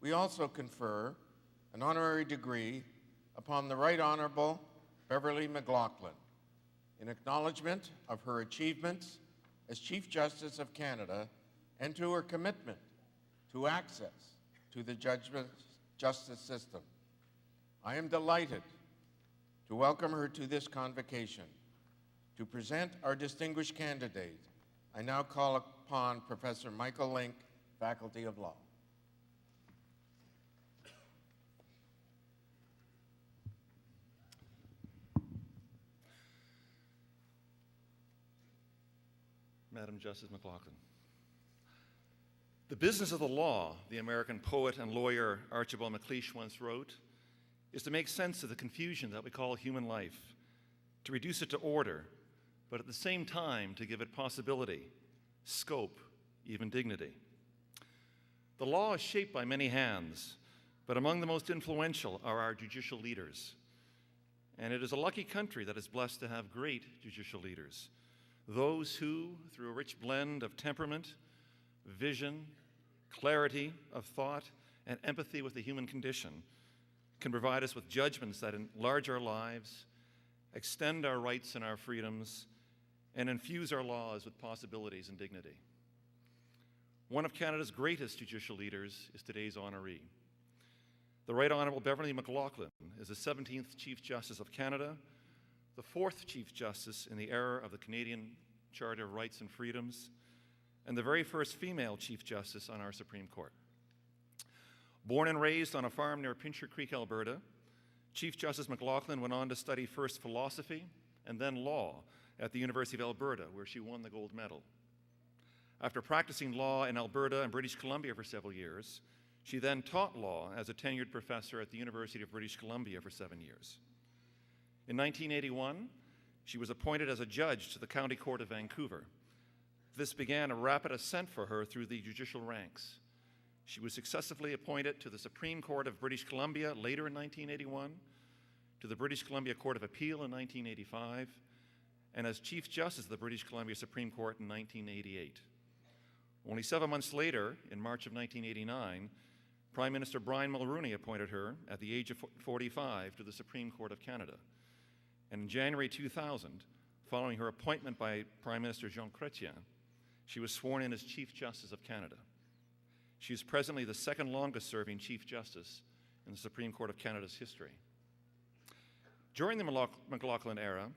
we also confer an honorary degree upon the Right Honorable Beverley McLachlin in acknowledgement of her achievements as Chief Justice of Canada and to her commitment to access to the justice system. I am delighted to welcome her to this convocation. To present our distinguished candidate, I now call upon Professor Michael Link, Faculty of Law. Madam Justice McLachlin. The business of the law, the American poet and lawyer Archibald MacLeish once wrote, is to make sense of the confusion that we call human life, to reduce it to order, but at the same time to give it possibility, scope, even dignity. The law is shaped by many hands, but among the most influential are our judicial leaders. And it is a lucky country that is blessed to have great judicial leaders. Those who, through a rich blend of temperament, vision, clarity of thought, and empathy with the human condition, can provide us with judgments that enlarge our lives, extend our rights and our freedoms, and infuse our laws with possibilities and dignity. One of Canada's greatest judicial leaders is today's honoree. The Right Honorable Beverley McLachlin is the 17th Chief Justice of Canada, the 4th Chief Justice in the era of the Canadian Charter of Rights and Freedoms, and the very first female Chief Justice on our Supreme Court. Born and raised on a farm near Pincher Creek, Alberta, Chief Justice McLachlin went on to study first philosophy and then law at the University of Alberta, where she won the gold medal. After practicing law in Alberta and British Columbia for several years, she then taught law as a tenured professor at the University of British Columbia for 7 years. In 1981, she was appointed as a judge to the County Court of Vancouver. This began a rapid ascent for her through the judicial ranks. She was successively appointed to the Supreme Court of British Columbia later in 1981, to the British Columbia Court of Appeal in 1985, and as Chief Justice of the British Columbia Supreme Court in 1988. Only 7 months later, in March of 1989, Prime Minister Brian Mulroney appointed her at the age of 45 to the Supreme Court of Canada. And in January 2000, following her appointment by Prime Minister Jean Chrétien, she was sworn in as Chief Justice of Canada. She is presently the second longest serving Chief Justice in the Supreme Court of Canada's history. During the McLachlin era,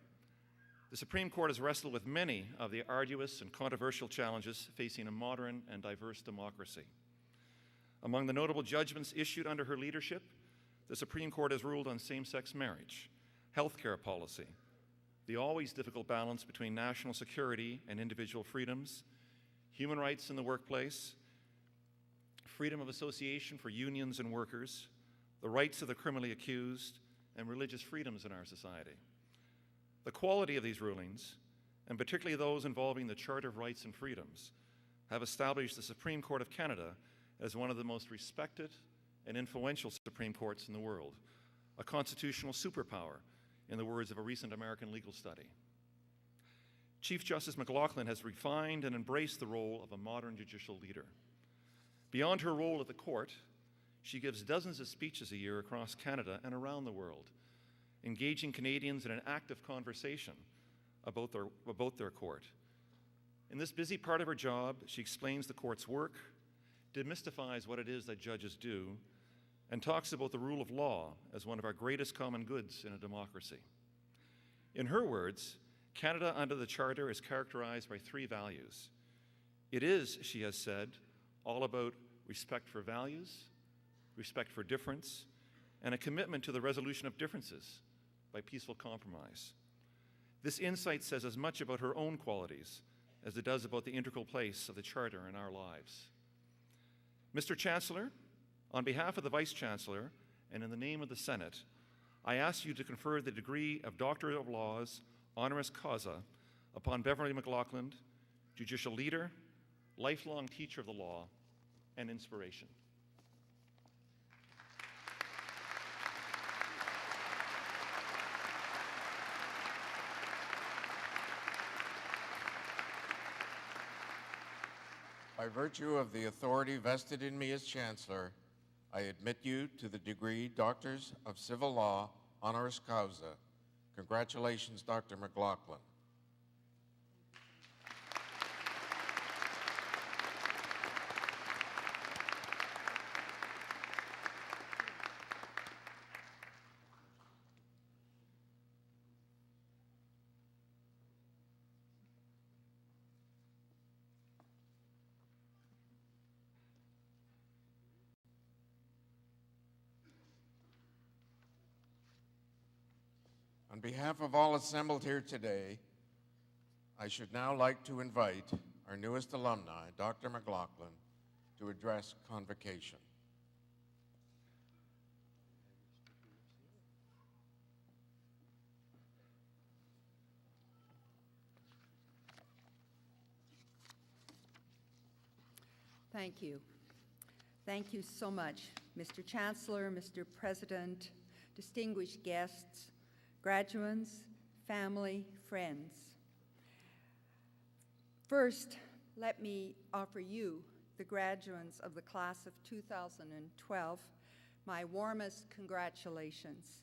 the Supreme Court has wrestled with many of the arduous and controversial challenges facing a modern and diverse democracy. Among the notable judgments issued under her leadership, the Supreme Court has ruled on same-sex marriage, healthcare policy, the always difficult balance between national security and individual freedoms, human rights in the workplace, freedom of association for unions and workers, the rights of the criminally accused, and religious freedoms in our society. The quality of these rulings, and particularly those involving the Charter of Rights and Freedoms, have established the Supreme Court of Canada as one of the most respected and influential Supreme Courts in the world, a constitutional superpower, in the words of a recent American legal study. Chief Justice McLachlin has refined and embraced the role of a modern judicial leader. Beyond her role at the court, she gives dozens of speeches a year across Canada and around the world, engaging Canadians in an active conversation about their court. In this busy part of her job, she explains the court's work, demystifies what it is that judges do, and talks about the rule of law as one of our greatest common goods in a democracy. In her words, Canada under the Charter is characterized by 3 values. It is, she has said, all about respect for values, respect for difference, and a commitment to the resolution of differences by peaceful compromise. This insight says as much about her own qualities as it does about the integral place of the Charter in our lives. Mr. Chancellor, on behalf of the Vice Chancellor and in the name of the Senate, I ask you to confer the degree of Doctor of Laws, honoris causa, upon Beverley McLachlin, judicial leader, lifelong teacher of the law, and inspiration. By virtue of the authority vested in me as Chancellor, I admit you to the degree Doctors of Civil Law, honoris causa. Congratulations, Dr. McLachlin. On behalf of all assembled here today, I should now like to invite our newest alumni, Dr. McLachlin, to address Convocation. Thank you. Thank you so much, Mr. Chancellor, Mr. President, distinguished guests, graduates, family, friends. First, let me offer you, the graduates of the class of 2012, my warmest congratulations.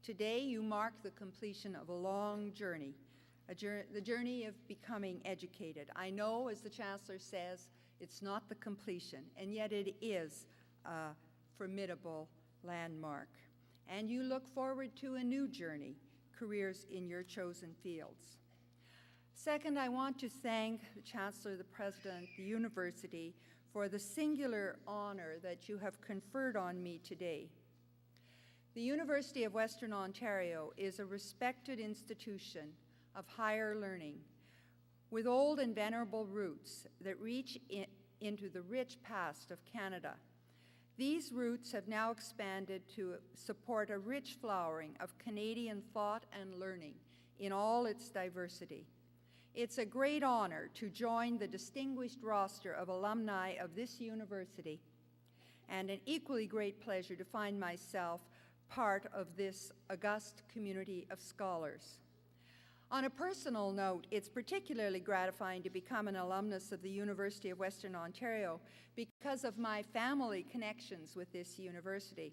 Today, you mark the completion of a long journey, the journey of becoming educated. I know, as the Chancellor says, it's not the completion, and yet it is a formidable landmark. And you look forward to a new journey, careers in your chosen fields. Second, I want to thank the Chancellor, the President, the University for the singular honor that you have conferred on me today. The University of Western Ontario is a respected institution of higher learning with old and venerable roots that reach into the rich past of Canada. These roots have now expanded to support a rich flowering of Canadian thought and learning in all its diversity. It's a great honor to join the distinguished roster of alumni of this university, and an equally great pleasure to find myself part of this august community of scholars. On a personal note, it's particularly gratifying to become an alumnus of the University of Western Ontario because of my family connections with this university.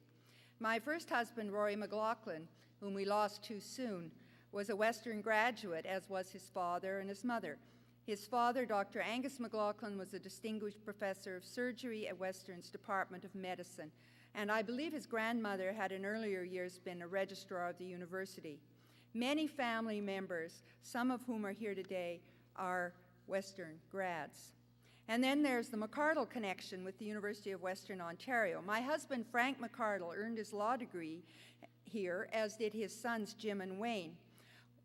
My first husband, Rory McLachlin, whom we lost too soon, was a Western graduate, as was his father and his mother. His father, Dr. Angus McLachlin, was a distinguished professor of surgery at Western's Department of Medicine, and I believe his grandmother had in earlier years been a registrar of the university. Many family members, some of whom are here today, are Western grads. And then there's the McArdle connection with the University of Western Ontario. My husband, Frank McArdle, earned his law degree here, as did his sons, Jim and Wayne.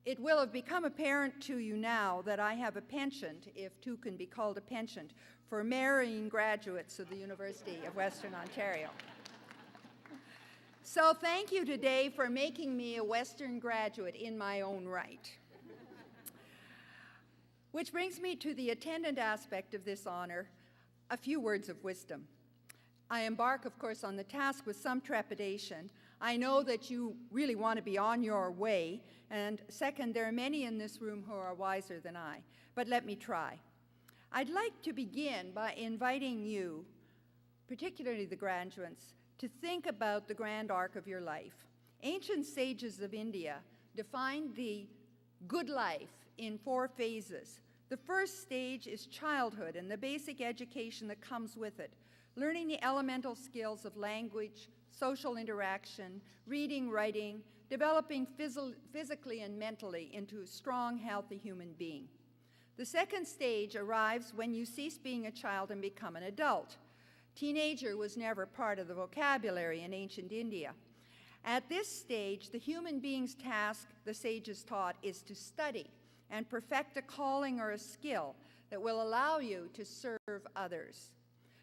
It will have become apparent to you now that I have a penchant, if two can be called a penchant, for marrying graduates of the University of Western Ontario. So thank you today for making me a Western graduate in my own right. Which brings me to the attendant aspect of this honor, a few words of wisdom. I embark, of course, on the task with some trepidation. I know that you really want to be on your way, and second, there are many in this room who are wiser than I, but let me try. I'd like to begin by inviting you, particularly the graduates, to think about the grand arc of your life. Ancient sages of India defined the good life in 4 phases. The first stage is childhood and the basic education that comes with it, learning the elemental skills of language, social interaction, reading, writing, developing physically and mentally into a strong, healthy human being. The second stage arrives when you cease being a child and become an adult. Teenager was never part of the vocabulary in ancient India. At this stage, the human being's task, the sages taught, is to study and perfect a calling or a skill that will allow you to serve others.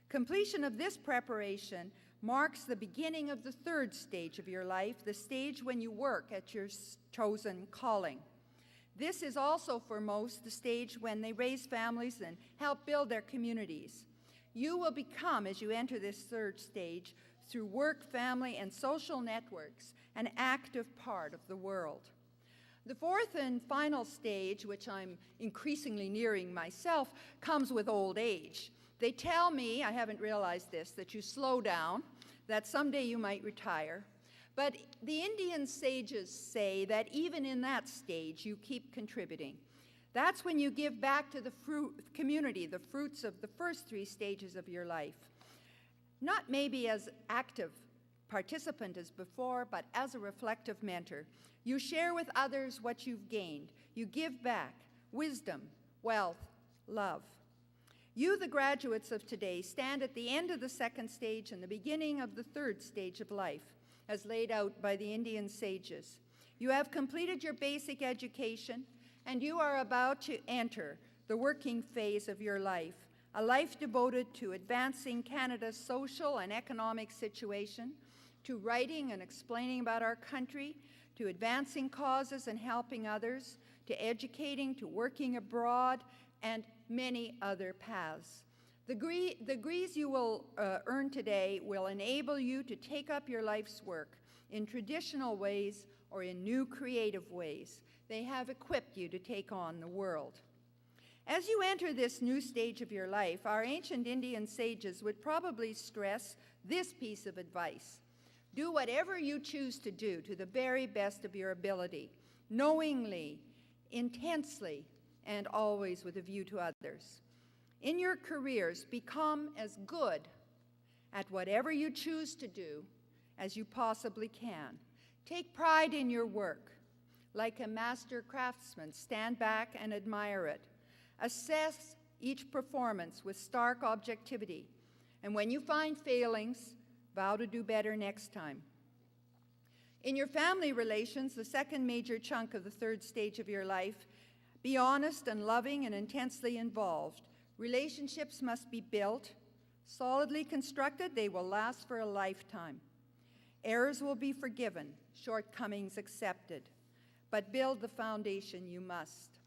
Completion of this preparation marks the beginning of the third stage of your life, the stage when you work at your chosen calling. This is also for most the stage when they raise families and help build their communities. You will become, as you enter this third stage, through work, family, and social networks, an active part of the world. The fourth and final stage, which I'm increasingly nearing myself, comes with old age. They tell me, I haven't realized this, that you slow down, that someday you might retire. But the Indian sages say that even in that stage, you keep contributing. That's when you give back to the community the fruits of the first 3 stages of your life. Not maybe as active participant as before, but as a reflective mentor. You share with others what you've gained. You give back wisdom, wealth, love. You, the graduates of today, stand at the end of the 2nd stage and the beginning of the 3rd stage of life, as laid out by the Indian sages. You have completed your basic education, and you are about to enter the working phase of your life, a life devoted to advancing Canada's social and economic situation, to writing and explaining about our country, to advancing causes and helping others, to educating, to working abroad, and many other paths. The degrees you will earn today will enable you to take up your life's work in traditional ways or in new creative ways. They have equipped you to take on the world. As you enter this new stage of your life, our ancient Indian sages would probably stress this piece of advice. Do whatever you choose to do to the very best of your ability, knowingly, intensely, and always with a view to others. In your careers, become as good at whatever you choose to do as you possibly can. Take pride in your work. Like a master craftsman, stand back and admire it. Assess each performance with stark objectivity. And when you find failings, vow to do better next time. In your family relations, the 2nd major chunk of the 3rd stage of your life, be honest and loving and intensely involved. Relationships must be built. Solidly constructed, they will last for a lifetime. Errors will be forgiven, shortcomings accepted. But build the foundation you must.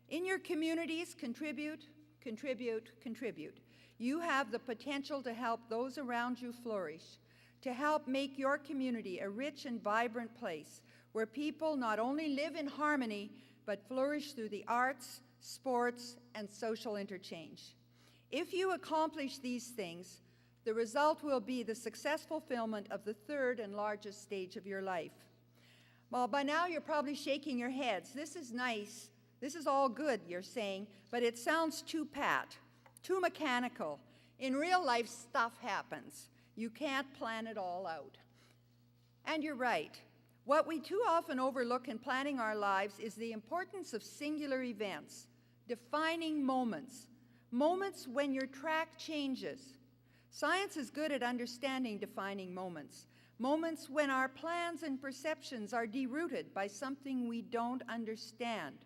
In your communities, contribute, contribute, contribute. You have the potential to help those around you flourish, to help make your community a rich and vibrant place where people not only live in harmony, but flourish through the arts, sports, and social interchange. If you accomplish these things, the result will be the successful fulfillment of the 3rd and largest stage of your life. Well, by now you're probably shaking your heads. This is nice. This is all good, you're saying, but it sounds too pat, too mechanical. In real life, stuff happens. You can't plan it all out. And you're right. What we too often overlook in planning our lives is the importance of singular events, defining moments, moments when your track changes. Science is good at understanding defining moments, moments when our plans and perceptions are derouted by something we don't understand.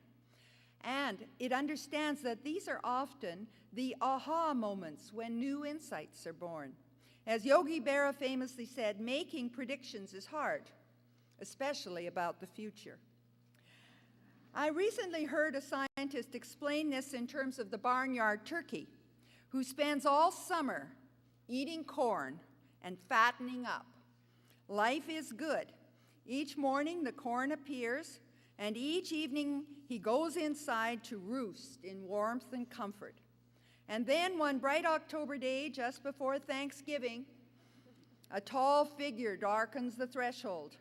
And it understands that these are often the aha moments when new insights are born. As Yogi Berra famously said, making predictions is hard, especially about the future. I recently heard a scientist explain this in terms of the barnyard turkey, who spends all summer eating corn and fattening up. Life is good. Each morning the corn appears, and each evening he goes inside to roost in warmth and comfort. And then one bright October day, just before Thanksgiving, a tall figure darkens the threshold,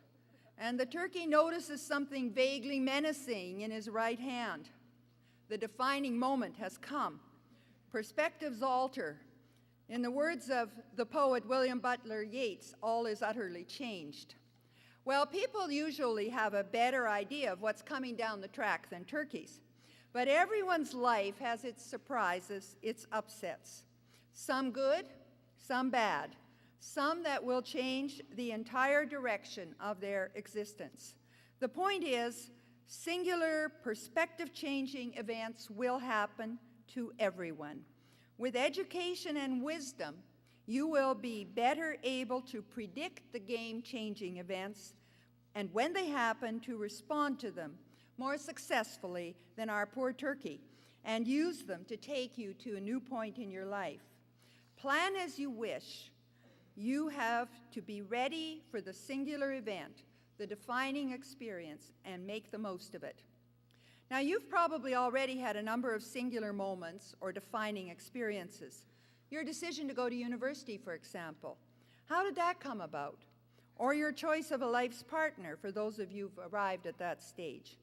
and the turkey notices something vaguely menacing in his right hand. The defining moment has come. Perspectives alter. In the words of the poet William Butler Yeats, all is utterly changed. Well, people usually have a better idea of what's coming down the track than turkeys. But everyone's life has its surprises, its upsets. Some good, some bad. Some that will change the entire direction of their existence. The point is, singular, perspective-changing events will happen to everyone. With education and wisdom, you will be better able to predict the game-changing events, and when they happen, to respond to them more successfully than our poor turkey, and use them to take you to a new point in your life. Plan as you wish. You have to be ready for the singular event, the defining experience, and make the most of it. Now, you've probably already had a number of singular moments or defining experiences. Your decision to go to university, for example. How did that come about? Or your choice of a life's partner, for those of you who've arrived at that stage.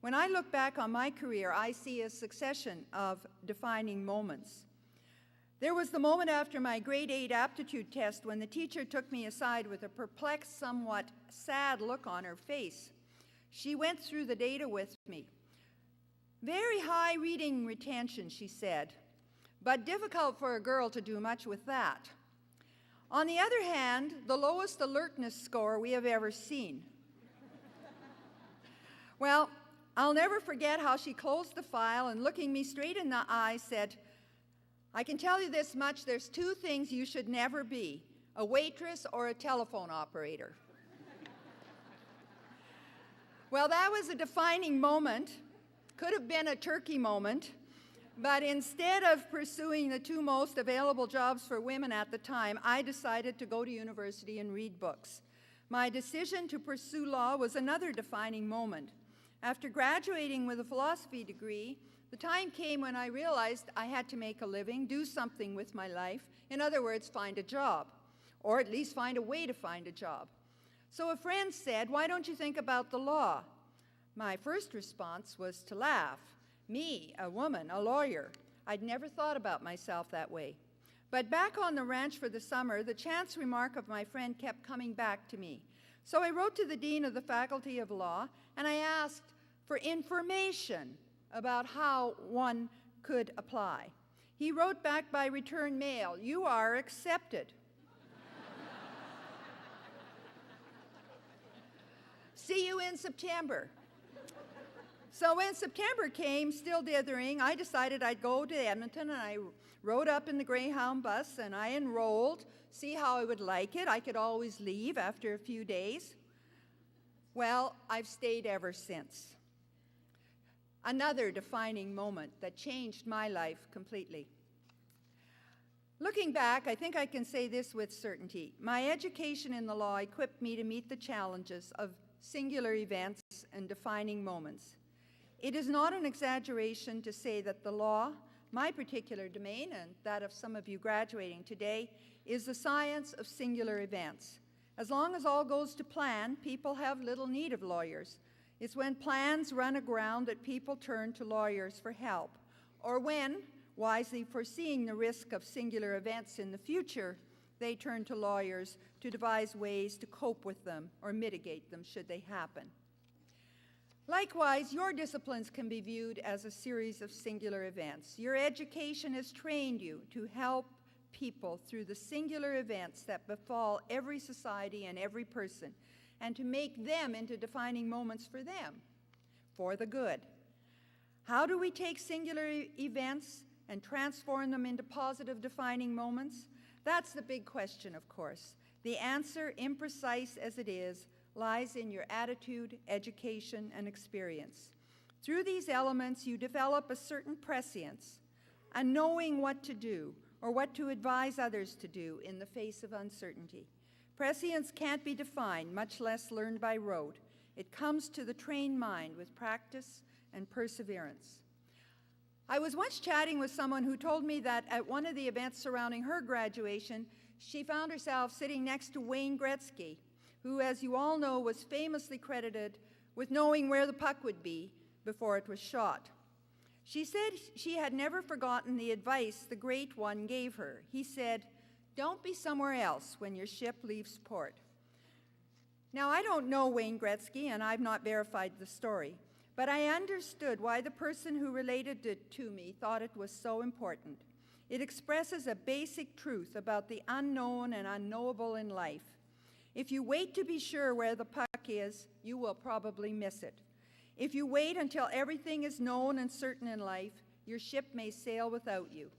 When I look back on my career, I see a succession of defining moments. There was the moment after my grade 8 aptitude test when the teacher took me aside with a perplexed, somewhat sad look on her face. She went through the data with me. Very high reading retention, she said, but difficult for a girl to do much with that. On the other hand, the lowest alertness score we have ever seen. Well, I'll never forget how she closed the file and looking me straight in the eye said, "I can tell you this much, there's 2 things you should never be, a waitress or a telephone operator." Well, that was a defining moment. Could have been a turkey moment, but instead of pursuing the 2 most available jobs for women at the time, I decided to go to university and read books. My decision to pursue law was another defining moment. After graduating with a philosophy degree, the time came when I realized I had to make a living, do something with my life, in other words, find a job, or at least find a way to find a job. So a friend said, "Why don't you think about the law?" My first response was to laugh. Me, a woman, a lawyer. I'd never thought about myself that way. But back on the ranch for the summer, the chance remark of my friend kept coming back to me. So I wrote to the dean of the Faculty of Law, and I asked for information about how one could apply. He wrote back by return mail, "You are accepted." See you in September. So when September came, still dithering, I decided I'd go to Edmonton, and I rode up in the Greyhound bus, and I enrolled, see how I would like it. I could always leave after a few days. Well, I've stayed ever since. Another defining moment that changed my life completely. Looking back, I think I can say this with certainty. My education in the law equipped me to meet the challenges of singular events and defining moments. It is not an exaggeration to say that the law, my particular domain, and that of some of you graduating today, is the science of singular events. As long as all goes to plan, people have little need of lawyers. It's when plans run aground that people turn to lawyers for help, or when, wisely foreseeing the risk of singular events in the future, they turn to lawyers to devise ways to cope with them or mitigate them should they happen. Likewise, your disciplines can be viewed as a series of singular events. Your education has trained you to help people through the singular events that befall every society and every person, and to make them into defining moments for them, for the good. How do we take singular events and transform them into positive defining moments? That's the big question, of course. The answer, imprecise as it is, lies in your attitude, education, and experience. Through these elements, you develop a certain prescience, a knowing what to do or what to advise others to do in the face of uncertainty. Prescience can't be defined, much less learned by rote. It comes to the trained mind with practice and perseverance. I was once chatting with someone who told me that at one of the events surrounding her graduation, she found herself sitting next to Wayne Gretzky, who, as you all know, was famously credited with knowing where the puck would be before it was shot. She said she had never forgotten the advice the great one gave her. He said, "Don't be somewhere else when your ship leaves port." Now, I don't know Wayne Gretzky, and I've not verified the story, but I understood why the person who related it to me thought it was so important. It expresses a basic truth about the unknown and unknowable in life. If you wait to be sure where the puck is, you will probably miss it. If you wait until everything is known and certain in life, your ship may sail without you.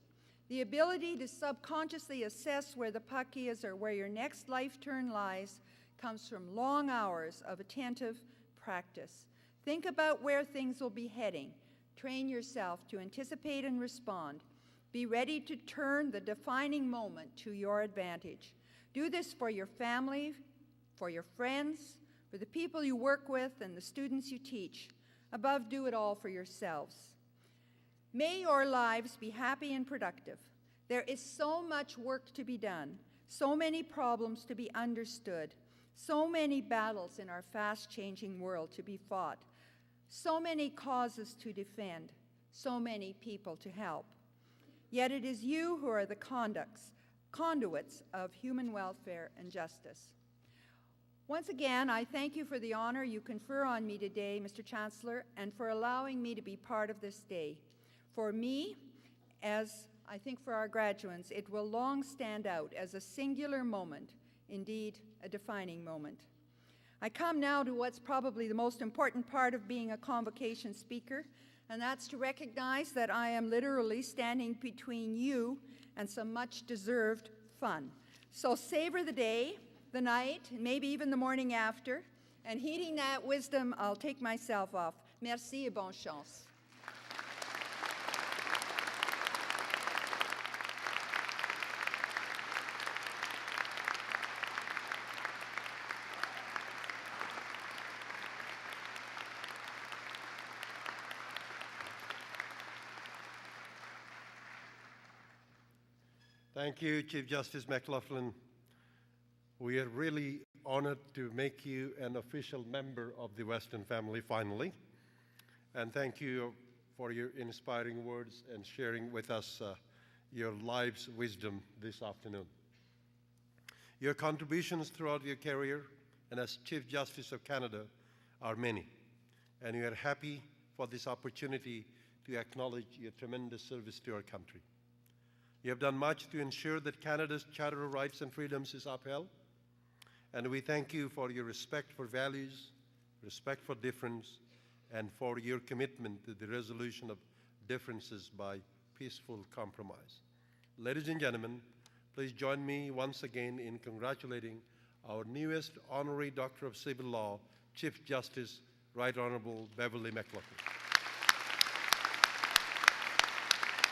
The ability to subconsciously assess where the puck is or where your next life turn lies comes from long hours of attentive practice. Think about where things will be heading. Train yourself to anticipate and respond. Be ready to turn the defining moment to your advantage. Do this for your family, for your friends, for the people you work with and the students you teach. Above, do it all for yourselves. May your lives be happy and productive. There is so much work to be done. so many problems to be understood, so many battles in our fast-changing world to be fought, so many causes to defend, so many people to help. Yet it is you who are the conduits of human welfare and justice. Once again, I thank you for the honor you confer on me today, Mr. Chancellor, and for allowing me to be part of this day. For me, as I think for our graduates, it will long stand out as a singular moment, indeed a defining moment. I come now to what's probably the most important part of being a convocation speaker, and that's to recognize that I am literally standing between you and some much-deserved fun. So savor the day, the night, and maybe even the morning after, and heeding that wisdom, I'll take myself off. Merci et bonne chance. Thank you, Chief Justice McLachlin. We are really honored to make you an official member of the Weston family finally. And thank you for your inspiring words and sharing with us your life's wisdom this afternoon. Your contributions throughout your career and as Chief Justice of Canada are many, and we are happy for this opportunity to acknowledge your tremendous service to our country. You have done much to ensure that Canada's Charter of Rights and Freedoms is upheld, and we thank you for your respect for values, respect for difference, and for your commitment to the resolution of differences by peaceful compromise. Ladies and gentlemen, please join me once again in congratulating our newest Honorary Doctor of Civil Law, Chief Justice, Right Honorable Beverley McLachlin.